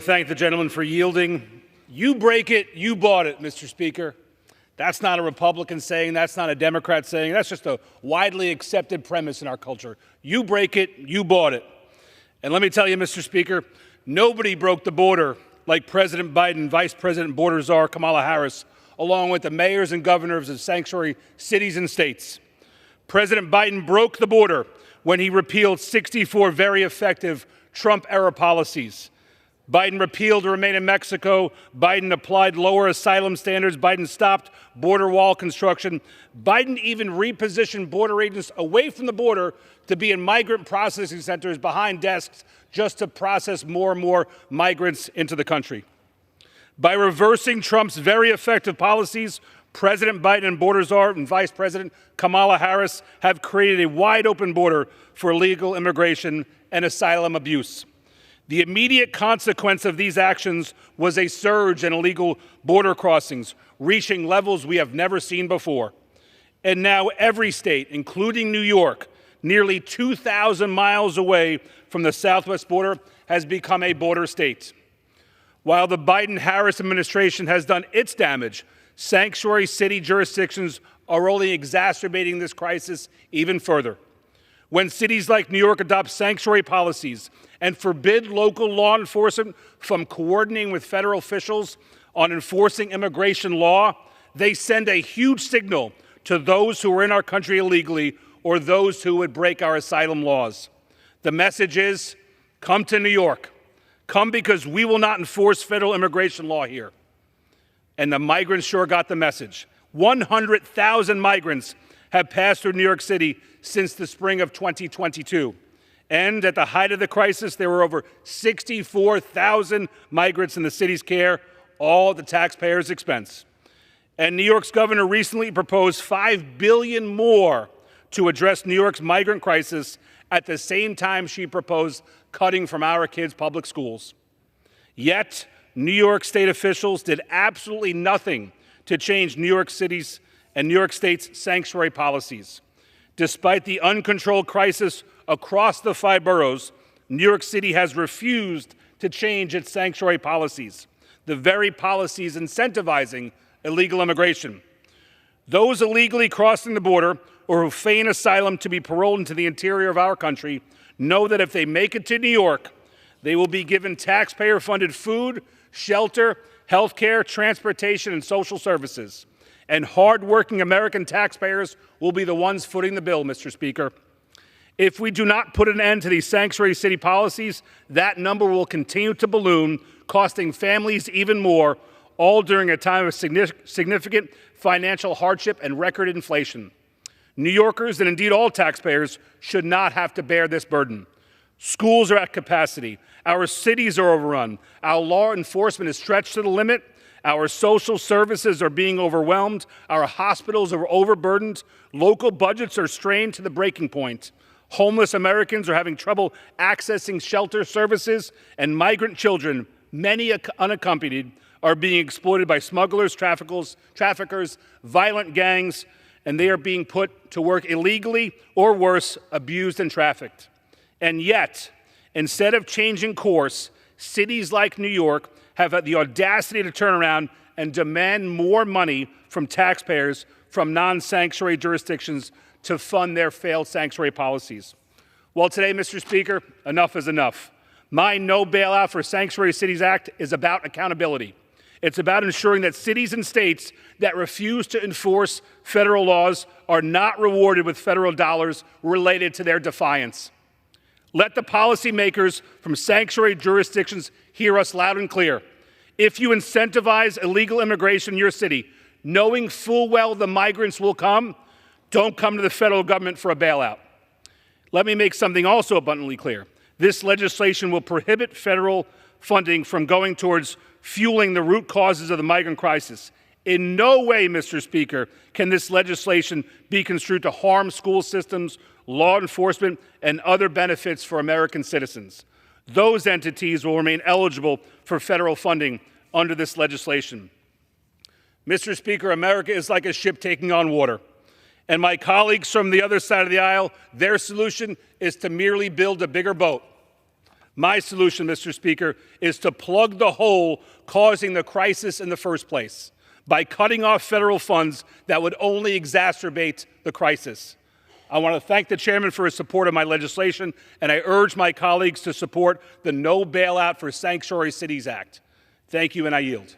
Thank the gentleman for yielding. You break it, you bought it, Mr. Speaker. That's not a Republican saying, that's not a Democrat saying, that's just a widely accepted premise in our culture. You break it, you bought it. And let me tell you, Mr. Speaker, nobody broke the border like President Biden, Vice President Border Czar Kamala Harris, along with the mayors and governors of sanctuary cities and states. President Biden broke the border when he repealed 64 very effective Trump-era policies. Biden repealed Remain in Mexico. Biden applied lower asylum standards. Biden stopped border wall construction. Biden even repositioned border agents away from the border to be in migrant processing centers behind desks just to process more and more migrants into the country. By reversing Trump's very effective policies, President Biden and Border Czar and Vice President Kamala Harris have created a wide open border for illegal immigration and asylum abuse. The immediate consequence of these actions was a surge in illegal border crossings, reaching levels we have never seen before. And now every state, including New York, nearly 2,000 miles away from the southwest border, has become a border state. While the Biden-Harris administration has done its damage, sanctuary city jurisdictions are only exacerbating this crisis even further. When cities like New York adopt sanctuary policies and forbid local law enforcement from coordinating with federal officials on enforcing immigration law, they send a huge signal to those who are in our country illegally or those who would break our asylum laws. The message is, come to New York. Come because we will not enforce federal immigration law here. And the migrants sure got the message. 100,000 migrants have passed through New York City since the spring of 2022. And at the height of the crisis, there were over 64,000 migrants in the city's care, all at the taxpayers' expense. And New York's governor recently proposed $5 billion more to address New York's migrant crisis at the same time she proposed cutting from our kids' public schools. Yet, New York state officials did absolutely nothing to change New York City's and New York State's sanctuary policies. Despite the uncontrolled crisis across the 5 boroughs, New York City has refused to change its sanctuary policies, the very policies incentivizing illegal immigration. Those illegally crossing the border or who feign asylum to be paroled into the interior of our country know that if they make it to New York, they will be given taxpayer-funded food, shelter, health care, transportation, and social services. And hard-working American taxpayers will be the ones footing the bill, Mr. Speaker. If we do not put an end to these sanctuary city policies, that number will continue to balloon, costing families even more, all during a time of significant financial hardship and record inflation. New Yorkers, and indeed all taxpayers, should not have to bear this burden. Schools are at capacity. Our cities are overrun. Our law enforcement is stretched to the limit. Our social services are being overwhelmed. Our hospitals are overburdened. Local budgets are strained to the breaking point. Homeless Americans are having trouble accessing shelter services, and migrant children, many unaccompanied, are being exploited by smugglers, traffickers, violent gangs, and they are being put to work illegally or worse, abused and trafficked. And yet, instead of changing course, cities like New York have had the audacity to turn around and demand more money from taxpayers from non-sanctuary jurisdictions to fund their failed sanctuary policies. Well, today, Mr. Speaker, enough is enough. My No Bailout for Sanctuary Cities Act is about accountability. It's about ensuring that cities and states that refuse to enforce federal laws are not rewarded with federal dollars related to their defiance. Let the policymakers from sanctuary jurisdictions hear us loud and clear. If you incentivize illegal immigration in your city, knowing full well the migrants will come, don't come to the federal government for a bailout. Let me make something also abundantly clear. This legislation will prohibit federal funding from going towards fueling the root causes of the migrant crisis. In no way, Mr. Speaker, can this legislation be construed to harm school systems, law enforcement, and other benefits for American citizens. Those entities will remain eligible for federal funding under this legislation. Mr. Speaker, America is like a ship taking on water. And my colleagues from the other side of the aisle, their solution is to merely build a bigger boat. My solution, Mr. Speaker, is to plug the hole causing the crisis in the first place by cutting off federal funds that would only exacerbate the crisis. I want to thank the chairman for his support of my legislation, and I urge my colleagues to support the No Bailout for Sanctuary Cities Act. Thank you, and I yield.